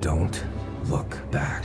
Don't look back.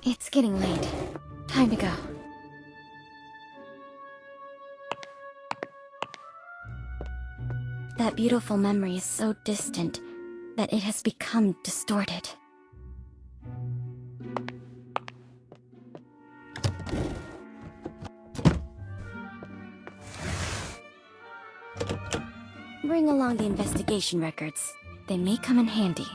It's getting late. Time to go. That beautiful memory is so distant that it has become distorted. Bring along the investigation records. They may come in handy.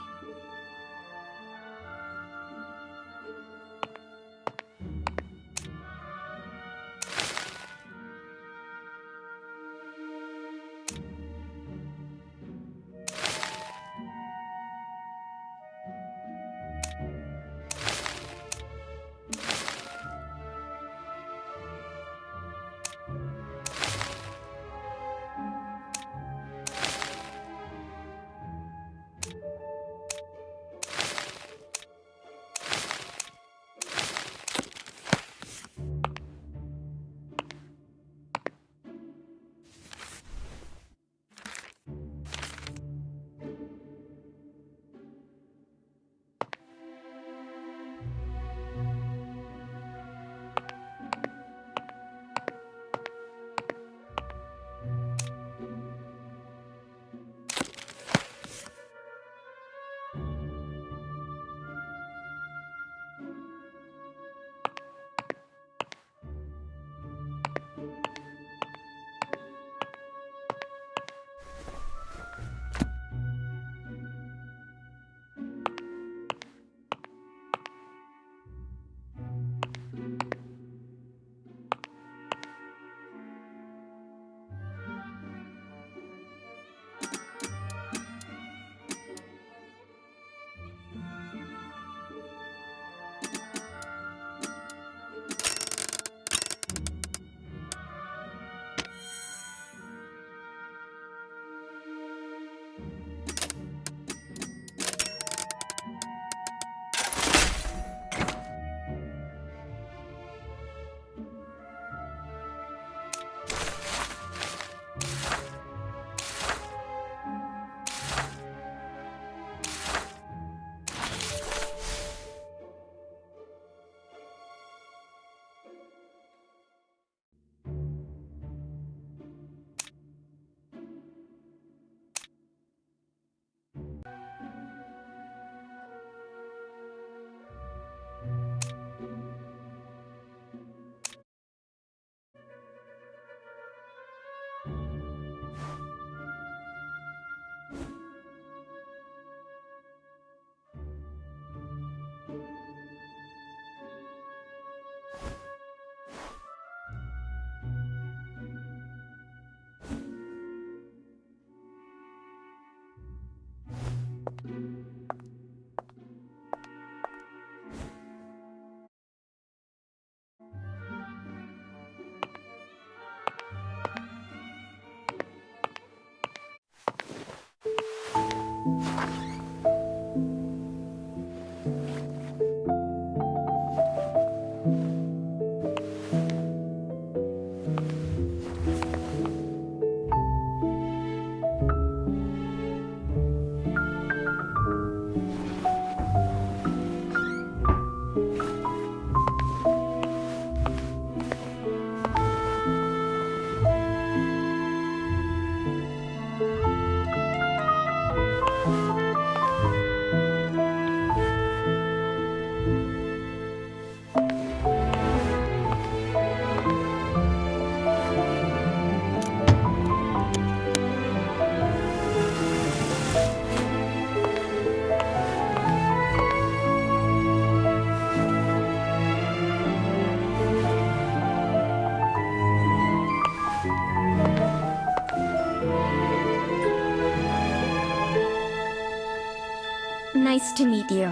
Nice to meet you.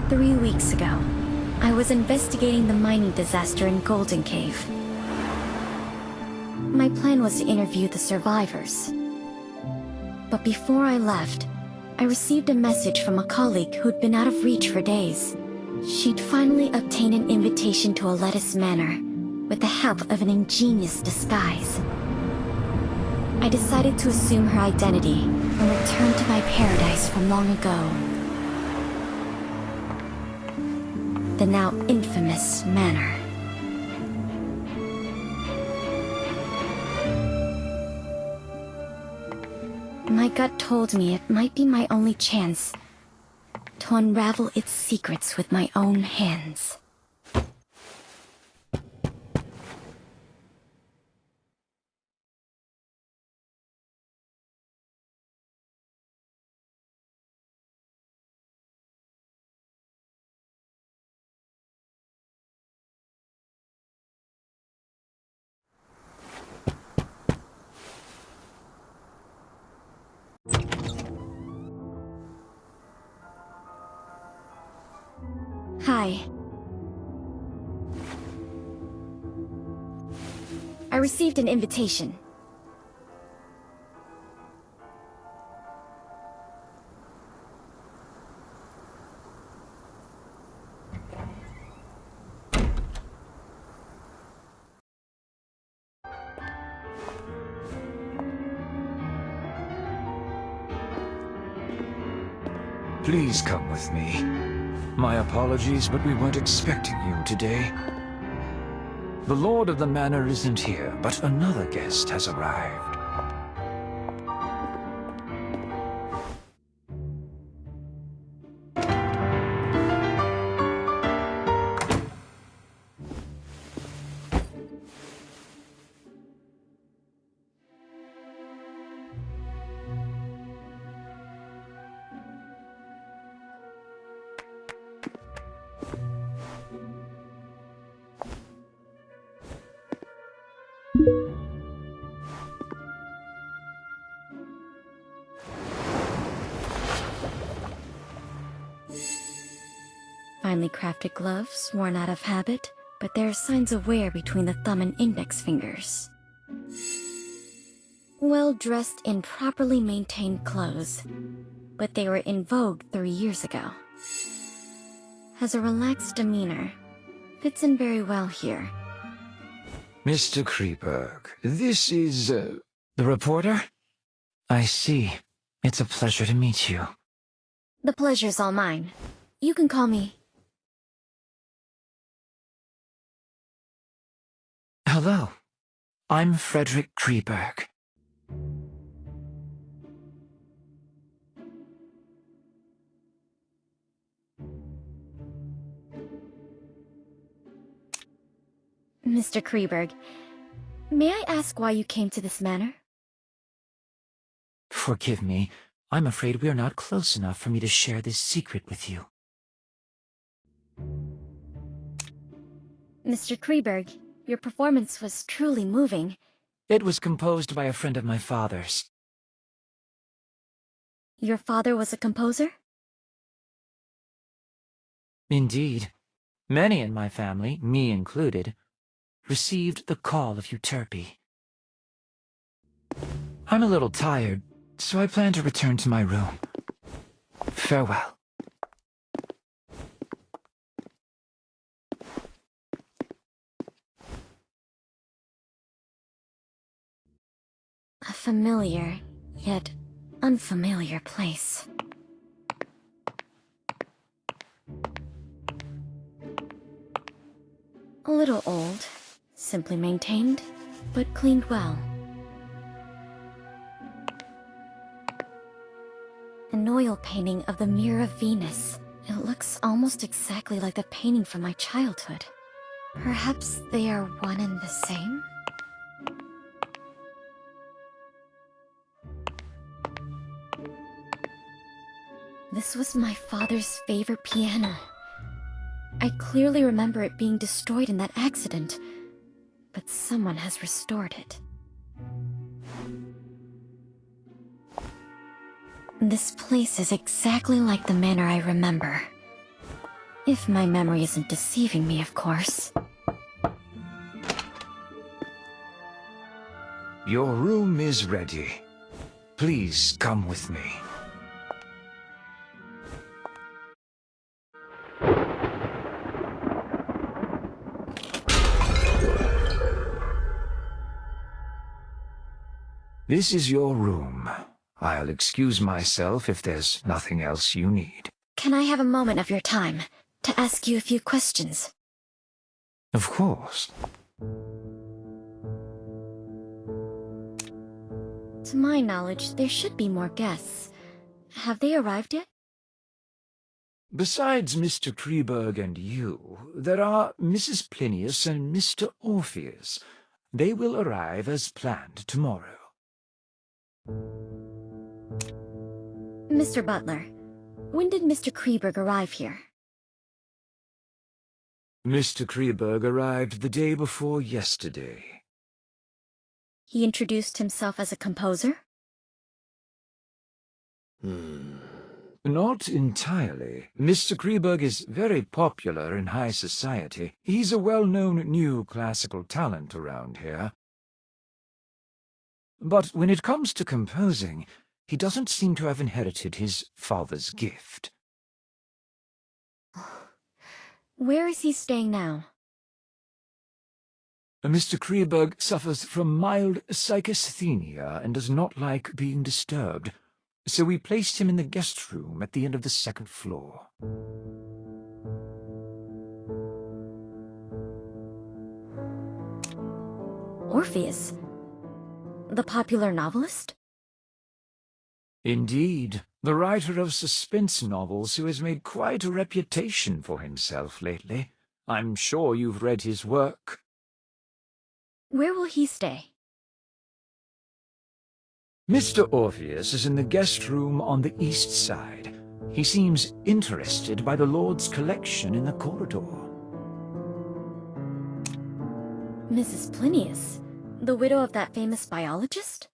Three weeks ago, I was investigating the mining disaster in Golden Cave. My plan was to interview the survivors. But before I left, I received a message from a colleague who'd been out of reach for days. She'd finally obtained an invitation to a lettuce manor, with the help of an ingenious disguise. I decided to assume her identity and return to my paradise from long ago. The now infamous manor. My gut told me it might be my only chance to unravel its secrets with my own hands. Hi. I received an invitation. Please come with me. My apologies, but we weren't expecting you today. The Lord of the Manor isn't here, but another guest has arrived. Finely crafted gloves, worn out of habit, but there are signs of wear between the thumb and index fingers. Well dressed in properly maintained clothes, but they were in vogue 3 years ago. Has a relaxed demeanor. Fits in very well here. Mr. Kreberg, this is, the reporter? I see. It's a pleasure to meet you. The pleasure's all mine. You can call me... Hello. I'm Frederick Kreberg. Mr. Kreberg, may I ask why you came to this manor? Forgive me. I'm afraid we're not close enough for me to share this secret with you. Mr. Kreberg, your performance was truly moving. It was composed by a friend of my father's. Your father was a composer? Indeed. Many in my family, me included, received the call of Euterpe. I'm a little tired, so I plan to return to my room. Farewell. A familiar, yet unfamiliar place. A little old, simply maintained, but cleaned well. An oil painting of the Mirror of Venus. It looks almost exactly like the painting from my childhood. Perhaps they are one and the same? This was my father's favorite piano. I clearly remember it being destroyed in that accident, but someone has restored it. This place is exactly like the manor I remember. If my memory isn't deceiving me, of course. Your room is ready. Please come with me. This is your room. I'll excuse myself if there's nothing else you need. Can I have a moment of your time to ask you a few questions? Of course. To my knowledge, there should be more guests. Have they arrived yet? Besides Mr. Kreberg and you, there are Mrs. Plinius and Mr. Orpheus. They will arrive as planned tomorrow. Mr. Butler, when did Mr. Kreberg arrive here? Mr. Kreberg arrived the day before yesterday. He introduced himself as a composer? Not entirely. Mr. Kreberg is very popular in high society. He's a well-known new classical talent around here. But when it comes to composing, he doesn't seem to have inherited his father's gift. Where is he staying now? Mr. Kreberg suffers from mild psychasthenia and does not like being disturbed, so we placed him in the guest room at the end of the second floor. Orpheus? The popular novelist? Indeed, the writer of suspense novels who has made quite a reputation for himself lately. I'm sure you've read his work. Where will he stay? Mr. Orpheus is in the guest room on the east side. He seems interested by the Lord's collection in the corridor. Mrs. Plinius, the widow of that famous biologist?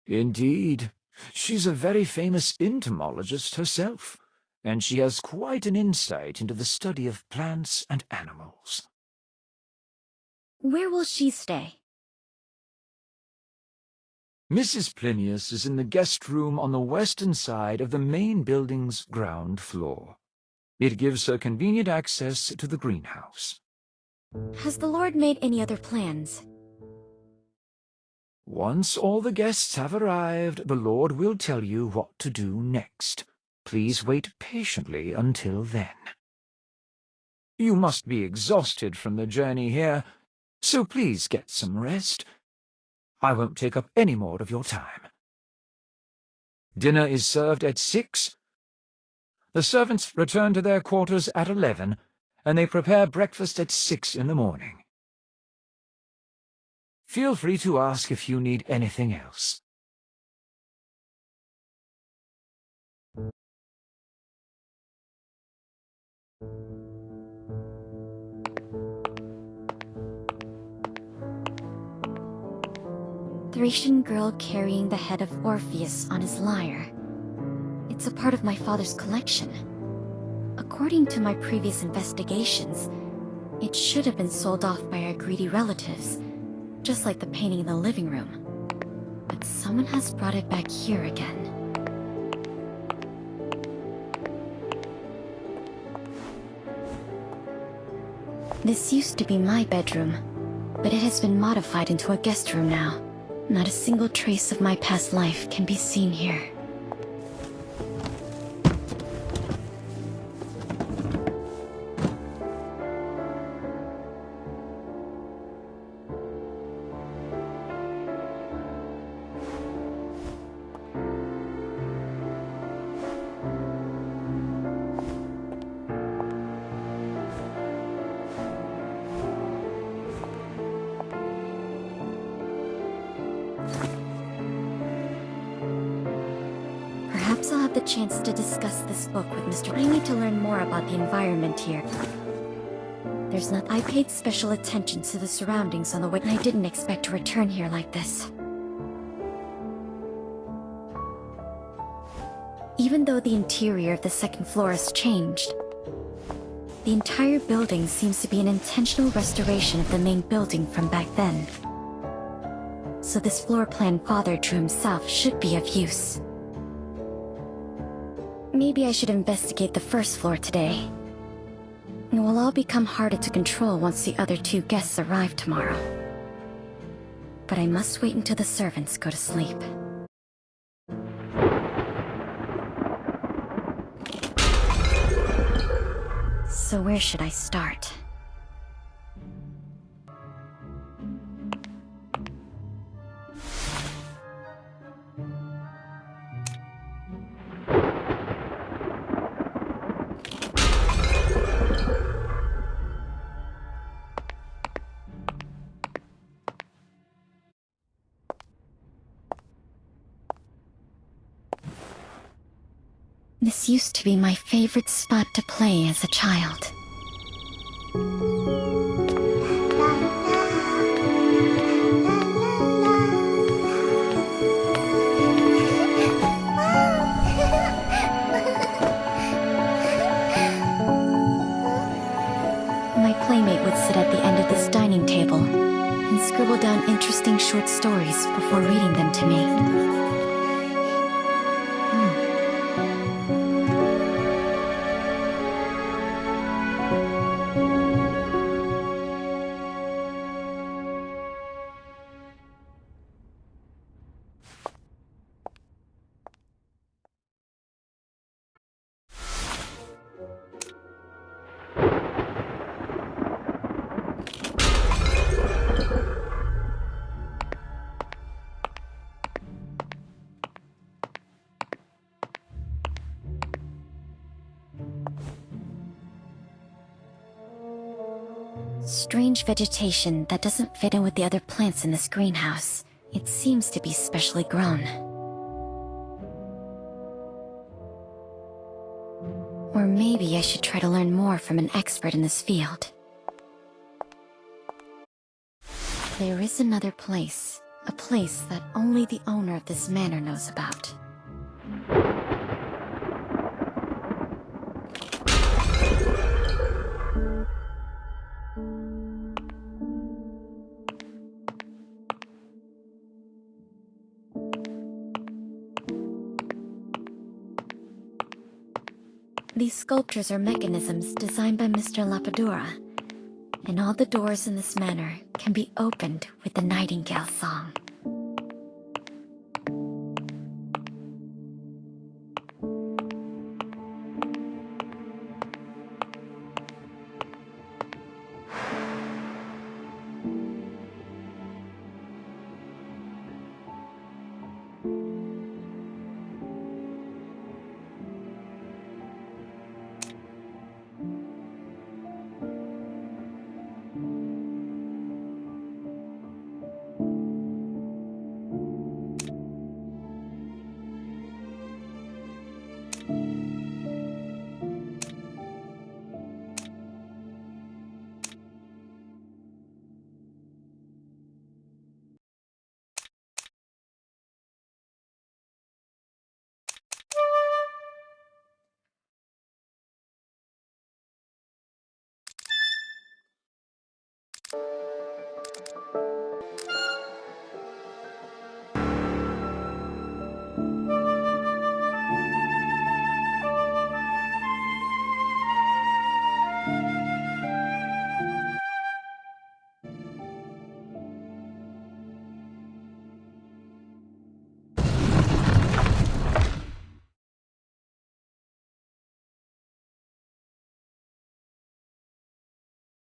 Indeed. She's a very famous entomologist herself, and she has quite an insight into the study of plants and animals. Where will she stay? Mrs. Plinius is in the guest room on the western side of the main building's ground floor. It gives her convenient access to the greenhouse. Has the Lord made any other plans? Once all the guests have arrived, the Lord will tell you what to do next. Please wait patiently until then. You must be exhausted from the journey here, so please get some rest. I won't take up any more of your time. Dinner is served at 6. The servants return to their quarters at 11, and they prepare breakfast at 6 in the morning. Feel free to ask if you need anything else. Thracian girl carrying the head of Orpheus on his lyre. It's a part of my father's collection. According to my previous investigations, it should have been sold off by our greedy relatives, just like the painting in the living room. But someone has brought it back here again. This used to be my bedroom, but it has been modified into a guest room now. Not a single trace of my past life can be seen here. Perhaps I'll have the chance to discuss this book with Mr. I need to learn more about the environment here. There's not. I paid special attention to the surroundings on the way, and I didn't expect to return here like this. Even though the interior of the second floor has changed, the entire building seems to be an intentional restoration of the main building from back then. So this floor plan Father drew himself should be of use. Maybe I should investigate the first floor today. It will all become harder to control once the other two guests arrive tomorrow. But I must wait until the servants go to sleep. So where should I start? This used to be my favorite spot to play as a child. My playmate would sit at the end of this dining table and scribble down interesting short stories before reading them to me. Strange vegetation that doesn't fit in with the other plants in this greenhouse. It seems to be specially grown. Or maybe I should try to learn more from an expert in this field. There is another place. A place that only the owner of this manor knows about. These sculptures are mechanisms designed by Mr. Lapadura, and all the doors in this manor can be opened with the nightingale song.